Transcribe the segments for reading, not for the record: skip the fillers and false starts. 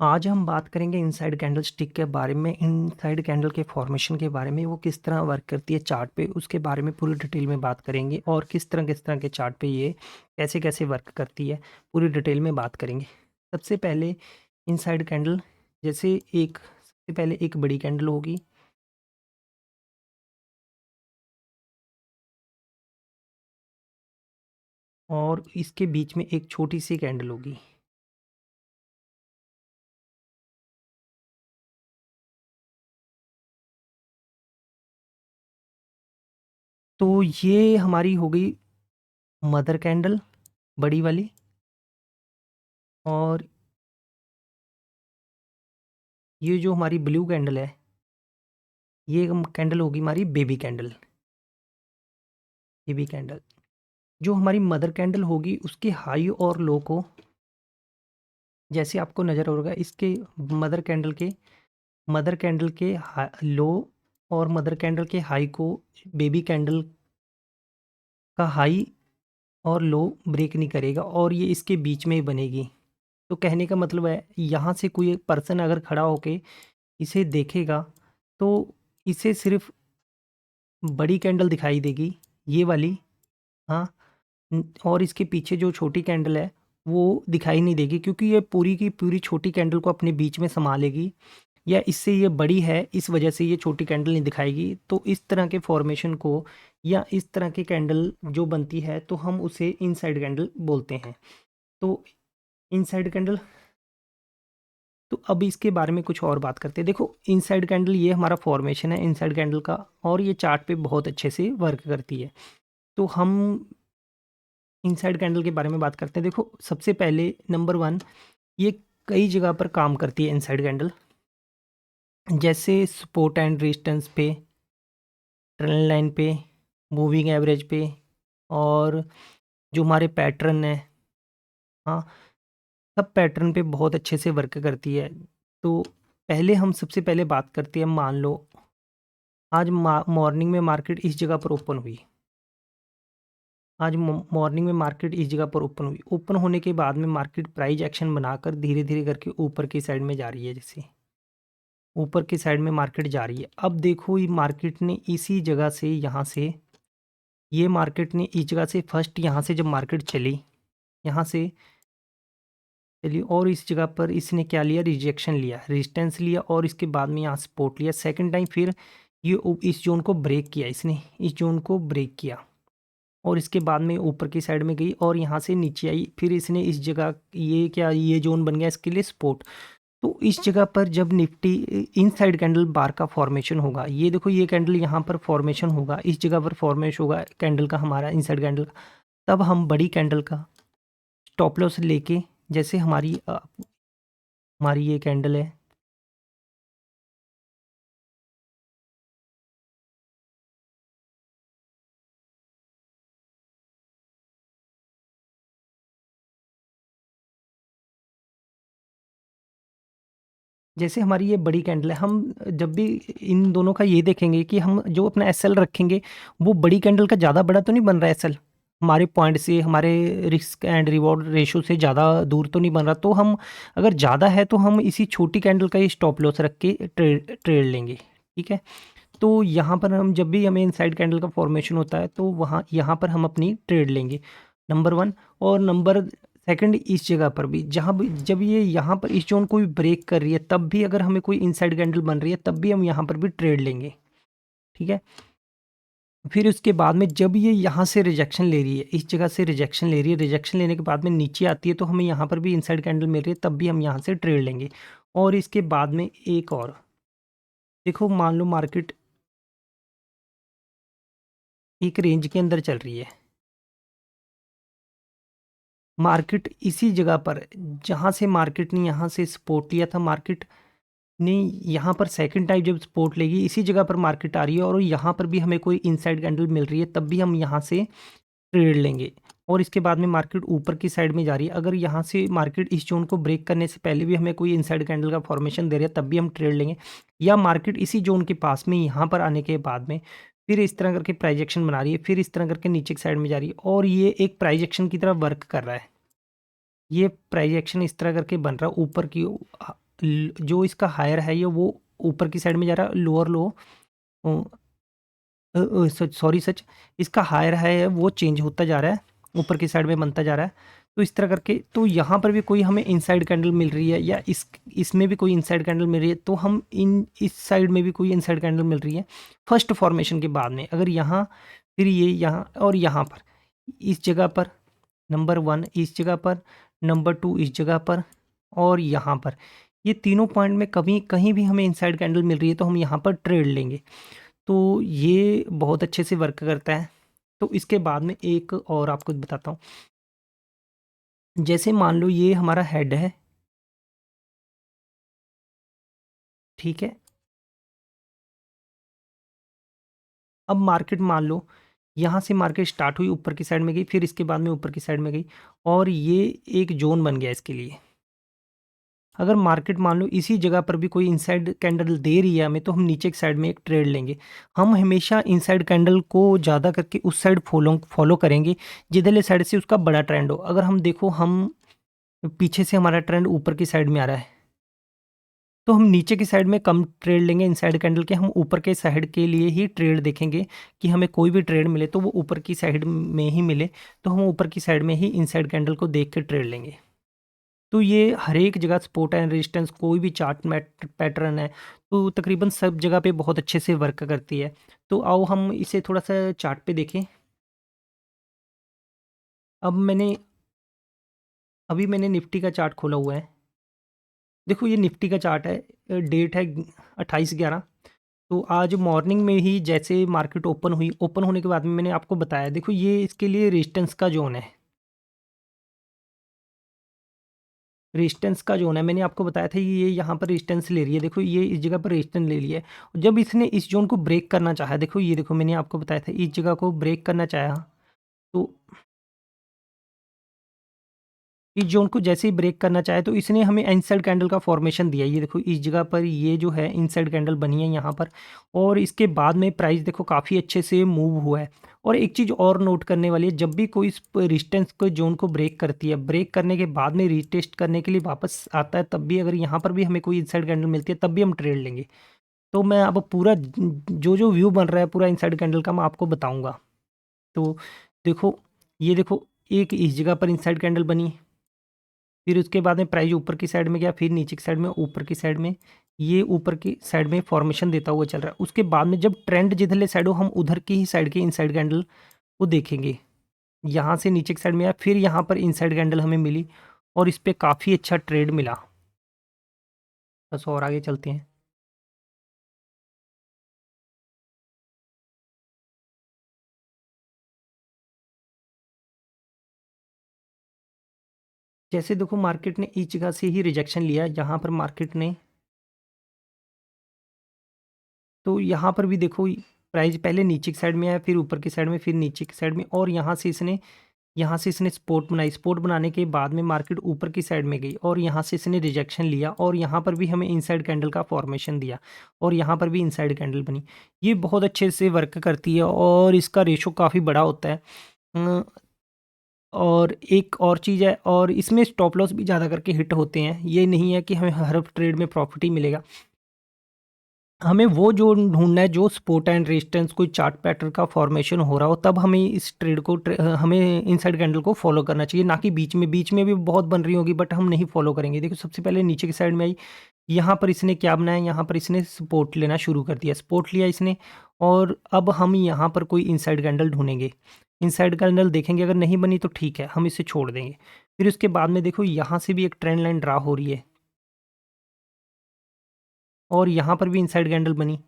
आज हम बात करेंगे इनसाइड कैंडल स्टिक के बारे में, इनसाइड कैंडल के फॉर्मेशन के बारे में, वो किस तरह वर्क करती है चार्ट पे, उसके बारे में पूरी डिटेल में बात करेंगे और किस तरह के चार्ट पे ये कैसे-कैसे वर्क करती है, पूरी डिटेल में बात करेंगे। सबसे पहले इनसाइड कैंडल जैसे सबसे पहले एक बड़ी कैंडल होगी। और इसके बीच में एक छोटी-सी कैंडल होगी। तो ये हमारी हो गई मदर कैंडल, बड़ी वाली। और ये जो हमारी ब्लू कैंडल है, ये कैंडल होगी हमारी बेबी कैंडल। जो हमारी मदर कैंडल होगी उसके हाई और लो को, जैसे आपको नज़र होगा इसके मदर कैंडल के लो और मदर कैंडल के हाई को बेबी कैंडल का हाई और लो ब्रेक नहीं करेगा और ये इसके बीच में ही बनेगी। तो कहने का मतलब है, यहाँ से कोई एक पर्सन अगर खड़ा होके इसे देखेगा तो इसे सिर्फ बड़ी कैंडल दिखाई देगी, ये वाली। हाँ। और इसके पीछे जो छोटी कैंडल है वो दिखाई नहीं देगी, क्योंकि ये पूरी की पूरी छोटी कैंडल को अपने बीच में समा लेगी, या इससे ये बड़ी है इस वजह से ये छोटी कैंडल नहीं दिखाएगी। तो इस तरह के फॉर्मेशन को या इस तरह की कैंडल जो बनती है तो हम उसे इनसाइड कैंडल बोलते हैं। तो इनसाइड कैंडल, तो अब इसके बारे में कुछ और बात करते हैं। देखो, इनसाइड कैंडल ये हमारा फॉर्मेशन है इनसाइड कैंडल का, और ये चार्ट पे बहुत अच्छे से वर्क करती है। तो हम इनसाइड कैंडल के बारे में बात करते हैं। देखो, सबसे पहले नंबर वन, ये कई जगह पर काम करती है इनसाइड कैंडल, जैसे सपोर्ट एंड रेजिस्टेंस पे, ट्रेंड लाइन पे, मूविंग एवरेज पे, और जो हमारे पैटर्न है, हाँ, सब पैटर्न पे बहुत अच्छे से वर्क करती है। तो पहले हम सबसे पहले बात करते हैं, मान लो आज मॉर्निंग में मार्केट इस जगह पर ओपन हुई। आज मॉर्निंग में मार्केट इस जगह पर ओपन हुई। ओपन होने के बाद में मार्केट प्राइस एक्शन बनाकर धीरे धीरे करके ऊपर की साइड में जा रही है। जैसे ऊपर की साइड में मार्केट जा रही है। अब देखो, ये मार्केट ने इसी जगह से, यहाँ से, ये मार्केट ने इस जगह से फर्स्ट, यहाँ से जब मार्केट चली, यहाँ से चलिए, और इस जगह पर इसने क्या लिया, रिजेक्शन लिया, रेजिस्टेंस लिया, और इसके बाद में यहाँ सपोर्ट लिया। सेकंड टाइम फिर ये इस जोन को ब्रेक किया, इसने इस जोन को ब्रेक किया, और इसके बाद में ऊपर की साइड में गई और यहाँ से नीचे आई। फिर इसने इस जगह, ये जोन बन गया इसके लिए सपोर्ट। तो इस जगह पर जब निफ्टी इनसाइड कैंडल बार का फॉर्मेशन होगा, ये देखो, ये कैंडल यहाँ पर फॉर्मेशन होगा, इस जगह पर फॉर्मेशन होगा कैंडल का, हमारा इनसाइड कैंडल का, तब हम बड़ी कैंडल का स्टॉप लॉस लेके, जैसे हमारी ये कैंडल है, जैसे हमारी ये बड़ी कैंडल है, हम जब भी इन दोनों का ये देखेंगे कि हम जो अपना एसएल रखेंगे, वो बड़ी कैंडल का ज़्यादा बड़ा तो नहीं बन रहा है एसएल, हमारे पॉइंट से, हमारे रिस्क एंड रिवॉर्ड रेशो से ज़्यादा दूर तो नहीं बन रहा। तो हम, अगर ज़्यादा है तो हम इसी छोटी कैंडल का ही स्टॉप लॉस रख के ट्रेड लेंगे। ठीक है। तो यहाँ पर हम, जब भी हमें इनसाइड कैंडल का फॉर्मेशन होता है तो वहाँ यहाँ पर हम अपनी ट्रेड लेंगे, नंबर वन। और नंबर सेकंड, इस जगह पर भी, जहाँ भी जब ये यहाँ पर इस जोन को भी ब्रेक कर रही है, तब भी अगर हमें कोई इनसाइड कैंडल बन रही है, तब भी हम यहाँ पर भी ट्रेड लेंगे। ठीक है। फिर उसके बाद में जब ये यहाँ से रिजेक्शन ले रही है, इस जगह से रिजेक्शन ले रही है, रिजेक्शन लेने के बाद में नीचे आती है, तो हमें यहाँ पर भी इनसाइड कैंडल मिल रही है, तब भी हम यहाँ से ट्रेड लेंगे। और इसके बाद में एक और, देखो, मान लो मार्केट एक रेंज के अंदर चल रही है, मार्केट इसी जगह पर, जहाँ से मार्केट ने यहाँ से सपोर्ट लिया था, मार्केट ने यहाँ पर सेकंड टाइम जब सपोर्ट लेगी, इसी जगह पर मार्केट आ रही है, और यहाँ पर भी हमें कोई इनसाइड कैंडल मिल रही है, तब भी हम यहाँ से ट्रेड लेंगे। और इसके बाद में मार्केट ऊपर की साइड में जा रही है, अगर यहाँ से मार्केट इस जोन को ब्रेक करने से पहले भी हमें कोई इनसाइड कैंडल का फॉर्मेशन दे रहा है, तब भी हम ट्रेड लेंगे। या मार्केट इसी जोन के पास में यहाँ पर आने के बाद में फिर इस तरह करके प्राइस एक्शन बना रही है, फिर इस तरह करके नीचे की साइड में जा रही है, और ये एक प्राइस एक्शन की तरह वर्क कर रहा है। ये प्राइस एक्शन इस तरह करके बन रहा है, ऊपर की जो इसका हायर है ये वो ऊपर की साइड में जा रहा है, लोअर लो सच सॉरी सच इसका हायर है वो चेंज होता जा रहा है, ऊपर की साइड में बनता जा रहा है। तो इस तरह करके तो यहाँ पर भी कोई हमें इनसाइड कैंडल मिल रही है या इसमें भी कोई इनसाइड कैंडल मिल रही है, तो हम इस साइड में भी कोई इनसाइड कैंडल मिल रही है फर्स्ट फॉर्मेशन के बाद में। अगर यहाँ फिर ये यहाँ और यहाँ पर इस जगह पर नंबर 1 इस जगह पर, नंबर 2 इस जगह पर और यहाँ पर, ये तीनों पॉइंट में कभी कहीं भी हमें इनसाइड कैंडल मिल रही है तो हम यहाँ पर ट्रेड लेंगे। तो ये बहुत अच्छे से वर्क करता है। तो इसके बाद में एक और आपको बताता हूँ। जैसे मान लो ये हमारा हेड है, ठीक है। अब मार्केट मान लो यहाँ से मार्केट स्टार्ट हुई, ऊपर की साइड में गई, फिर इसके बाद में ऊपर की साइड में गई और ये एक जोन बन गया इसके लिए। अगर मार्केट मान लो इसी जगह पर भी कोई इनसाइड कैंडल दे रही है हमें, तो हम नीचे की साइड में एक ट्रेड लेंगे। हम हमेशा इनसाइड कैंडल को ज़्यादा करके उस साइड फॉलो करेंगे जिधरले साइड से उसका बड़ा ट्रेंड हो। अगर हम देखो हम पीछे से हमारा ट्रेंड ऊपर की साइड में आ रहा है, तो हम नीचे की साइड में कम ट्रेड लेंगे इनसाइड कैंडल के। हम ऊपर के साइड के लिए ही ट्रेड देखेंगे कि हमें कोई भी ट्रेड मिले तो वो ऊपर की साइड में ही मिले, तो हम ऊपर की साइड में ही इनसाइड कैंडल को देख के ट्रेड लेंगे। तो ये हर एक जगह सपोर्ट एंड रेजिस्टेंस कोई भी चार्ट पैटर्न है तो तकरीबन सब जगह पे बहुत अच्छे से वर्क करती है। तो आओ हम इसे थोड़ा सा चार्ट पे देखें। अब मैंने अभी मैंने निफ्टी का चार्ट खोला हुआ है। देखो ये निफ्टी का चार्ट है, डेट है 28/11। तो आज मॉर्निंग में ही जैसे मार्केट ओपन हुई, ओपन होने के बाद में मैंने आपको बताया, देखो ये इसके लिए रेजिस्टेंस का जोन है। रेजिस्टेंस का जोन है, मैंने आपको बताया था ये यहाँ पर रेजिस्टेंस ले रही है। देखो ये इस जगह पर रेजिस्टेंस ले लिया है। जब इसने इस जोन को ब्रेक करना चाहा, देखो ये देखो मैंने आपको बताया था इस जगह को ब्रेक करना चाहा, तो इस जोन को जैसे ही ब्रेक करना चाहे तो इसने हमें इनसाइड कैंडल का फॉर्मेशन दिया। ये देखो इस जगह पर ये जो है इनसाइड कैंडल बनी है यहाँ पर, और इसके बाद में प्राइस देखो काफ़ी अच्छे से मूव हुआ है। और एक चीज़ और नोट करने वाली है, जब भी कोई इस रेजिस्टेंस को जोन को ब्रेक करती है, ब्रेक करने के बाद में रीटेस्ट करने के लिए वापस आता है, तब भी अगर यहाँ पर भी हमें कोई इनसाइड कैंडल मिलती है तब भी हम ट्रेड लेंगे। तो मैं अब पूरा जो जो व्यू बन रहा है पूरा इनसाइड कैंडल का मैं आपको बताऊँगा। तो देखो ये देखो एक इस जगह पर इनसाइड कैंडल बनी, फिर उसके बाद में प्राइस ऊपर की साइड में गया, फिर नीचे की साइड में, ऊपर की साइड में, ये ऊपर की साइड में फॉर्मेशन देता हुआ चल रहा है। उसके बाद में जब ट्रेंड जिधरले साइड हो हम उधर की ही साइड के इनसाइड कैंडल को देखेंगे। यहाँ से नीचे की साइड में आया, फिर यहाँ पर इनसाइड कैंडल हमें मिली और इस पर काफ़ी अच्छा ट्रेड मिला। बस और आगे चलते हैं। जैसे देखो मार्केट ने इस जगह से ही रिजेक्शन लिया, यहाँ पर मार्केट ने, तो यहाँ पर भी देखो प्राइस पहले नीचे की साइड में आया, फिर ऊपर की साइड में, फिर नीचे की साइड में, और यहाँ से इसने स्पोर्ट बनाई। स्पोर्ट बनाने के बाद में मार्केट ऊपर की साइड में गई और यहाँ से इसने रिजेक्शन लिया और यहाँ पर भी हमें इनसाइड कैंडल का फॉर्मेशन दिया और यहाँ पर भी इनसाइड कैंडल बनी। ये बहुत अच्छे से वर्क करती है और इसका रेशो काफ़ी बड़ा होता है। और एक और चीज़ है, और इसमें स्टॉप लॉस भी ज़्यादा करके हिट होते हैं। ये नहीं है कि हमें हर ट्रेड में प्रॉफिट ही मिलेगा। हमें वो जोन ढूँढना है जो सपोर्ट एंड रेजिस्टेंस कोई चार्ट पैटर्न का फॉर्मेशन हो रहा हो, तब हमें इस ट्रेड को हमें इनसाइड कैंडल को फॉलो करना चाहिए, ना कि बीच में भी बहुत बन रही होगी बट हम नहीं फॉलो करेंगे। देखो सबसे पहले नीचे की साइड में आई, यहाँ पर इसने क्या बनाया, यहाँ पर इसने सपोर्ट लेना शुरू कर दिया, सपोर्ट लिया इसने, और अब हम यहाँ पर कोई इनसाइड कैंडल ढूंढेंगे। इनसाइड कैंडल देखेंगे, अगर नहीं बनी तो ठीक है हम इसे छोड़ देंगे। फिर उसके बाद में देखो यहाँ से भी एक ट्रेंड लाइन ड्रा हो रही है और यहाँ पर भी इनसाइड कैंडल बनी।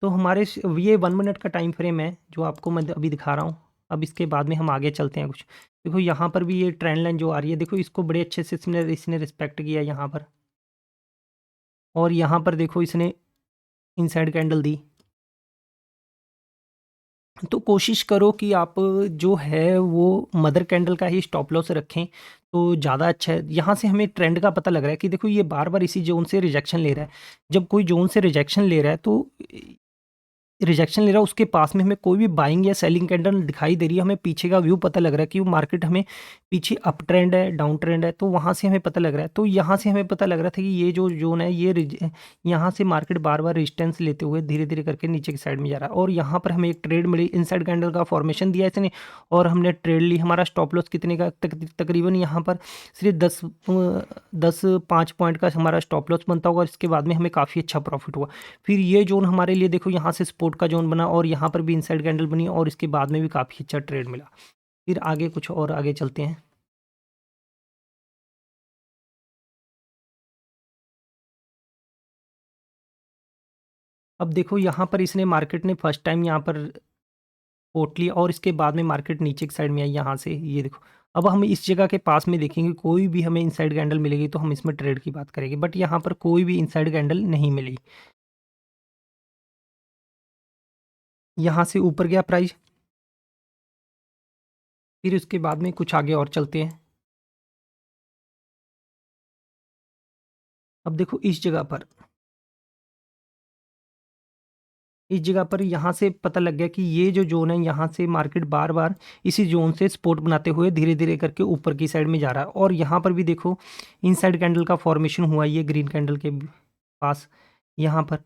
तो हमारे ये 1 मिनट का टाइम फ्रेम है जो आपको मैं अभी दिखा रहा हूँ। अब इसके बाद में हम आगे चलते हैं कुछ। देखो यहाँ पर भी ये ट्रेंड लाइन जो आ रही है, देखो इसको बड़े अच्छे से इसने रिस्पेक्ट किया यहाँ पर, और यहाँ पर देखो इसने इनसाइड कैंडल दी। तो कोशिश करो कि आप जो है वो मदर कैंडल का ही स्टॉप लॉस रखें तो ज़्यादा अच्छा है। यहाँ से हमें ट्रेंड का पता लग रहा है कि देखो ये बार बार इसी जोन से रिजेक्शन ले रहा है। जब कोई जोन से रिजेक्शन ले रहा है तो रिजेक्शन ले रहा है उसके पास में हमें कोई भी बाइंग या सेलिंग कैंडल दिखाई दे रही है, हमें पीछे का व्यू पता लग रहा है कि वो मार्केट हमें पीछे अप ट्रेंड है, डाउन ट्रेंड है, तो वहाँ से हमें पता लग रहा है। तो यहाँ से हमें पता लग रहा था कि ये जो जोन है ये यहाँ से मार्केट बार बार रेजिस्टेंस लेते हुए धीरे धीरे करके नीचे की साइड में जा रहा है, और यहाँ पर हमें एक ट्रेड मिली, इनसाइड कैंडल का फॉर्मेशन दिया इसने और हमने ट्रेड ली। हमारा स्टॉप लॉस कितने का, तकरीबन यहाँ पर सिर्फ 5 पॉइंट का हमारा स्टॉप लॉस बनता होगा, इसके बाद में हमें काफ़ी अच्छा प्रॉफिट हुआ। फिर ये जोन हमारे लिए देखो यहाँ से सपोर्ट का जोन बना और यहाँ पर भी इनसाइड कैंडल बनी और इसके बाद में भी काफ़ी अच्छा ट्रेड मिला। फिर आगे कुछ और आगे चलते हैं। अब देखो यहाँ पर इसने मार्केट ने फर्स्ट टाइम यहाँ पर पोट लिया और इसके बाद में मार्केट नीचे की साइड में आई यहाँ से, ये देखो। अब हम इस जगह के पास में देखेंगे कोई भी हमें इनसाइड कैंडल मिलेगी तो हम इसमें ट्रेड की बात करेंगे, बट यहाँ पर कोई भी इनसाइड कैंडल नहीं मिली। यहाँ से ऊपर गया प्राइस, फिर उसके बाद में कुछ आगे और चलते हैं। अब देखो इस जगह पर यहाँ से पता लग गया कि ये जो जोन है यहाँ से मार्केट बार बार इसी जोन से सपोर्ट बनाते हुए धीरे धीरे करके ऊपर की साइड में जा रहा है, और यहाँ पर भी देखो इनसाइड कैंडल का फॉर्मेशन हुआ ये ग्रीन कैंडल के पास यहाँ पर।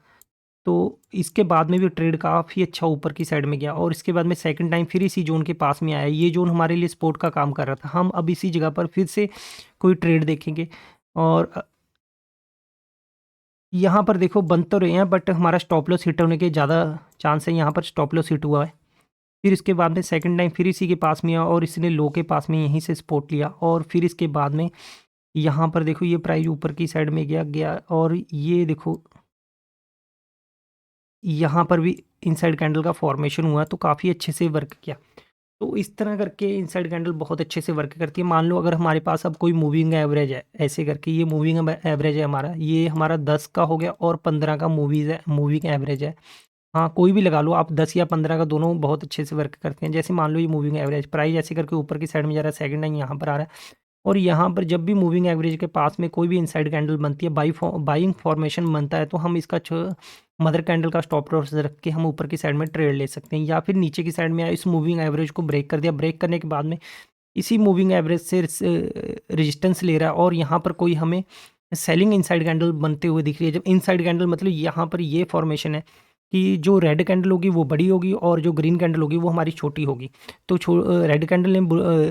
तो इसके बाद में भी ट्रेड काफ़ी अच्छा ऊपर की साइड में गया और इसके बाद में सेकंड टाइम फिर इसी जोन के पास में आया। ये जोन हमारे लिए सपोर्ट का काम कर रहा था। हम अब इसी जगह पर फिर से कोई ट्रेड देखेंगे और यहाँ पर देखो बन तो रहे हैं बट हमारा स्टॉप लॉस हिट होने के ज़्यादा चांस है। यहाँ पर स्टॉप लॉस हिट हुआ है। फिर इसके बाद में सेकंड टाइम फिर इसी के पास में आया और इसने लो के पास में यहीं से सपोर्ट लिया, और फिर इसके बाद में यहाँ पर देखो ये प्राइस ऊपर की साइड में गया और ये देखो यहाँ पर भी इनसाइड कैंडल का फॉर्मेशन हुआ तो काफ़ी अच्छे से वर्क किया। तो इस तरह करके इनसाइड कैंडल बहुत अच्छे से वर्क करती है। मान लो अगर हमारे पास अब कोई मूविंग एवरेज है, ऐसे करके ये मूविंग एवरेज है हमारा, ये हमारा 10 का हो गया और 15 का मूविंग एवरेज है। हाँ, कोई भी लगा लो आप, 10 या 15 का दोनों बहुत अच्छे से वर्क करते हैं। जैसे मान लो ये मूविंग एवरेज प्राइस ऐसे करके ऊपर की साइड में जा रहा है, सेकंड टाइम यहाँ पर आ रहा है, और यहाँ पर जब भी मूविंग एवरेज के पास में कोई भी इनसाइड कैंडल बनती है, बाइंग फॉर्मेशन बनता है, तो हम इसका मदर कैंडल का स्टॉप लॉस रख के हम ऊपर की साइड में ट्रेड ले सकते हैं, या फिर नीचे की साइड में इस मूविंग एवरेज को ब्रेक कर दिया। ब्रेक करने के बाद में इसी मूविंग एवरेज से रेजिस्टेंस ले रहा है और यहाँ पर कोई हमें सेलिंग इनसाइड कैंडल बनते हुए दिख रही है। जब इनसाइड कैंडल मतलब यहाँ पर ये फॉर्मेशन है कि जो रेड कैंडल होगी वो बड़ी होगी और जो ग्रीन कैंडल होगी वो हमारी छोटी होगी। तो रेड कैंडल ने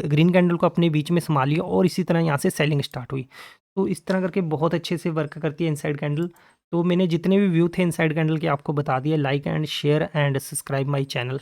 ग्रीन कैंडल को अपने बीच में संभाल लिया और इसी तरह यहाँ से सेलिंग स्टार्ट हुई। तो इस तरह करके बहुत अच्छे से वर्क करती है इनसाइड कैंडल। तो मैंने जितने भी व्यू थे इनसाइड कैंडल के आपको बता दिए। Like and share and subscribe my channel.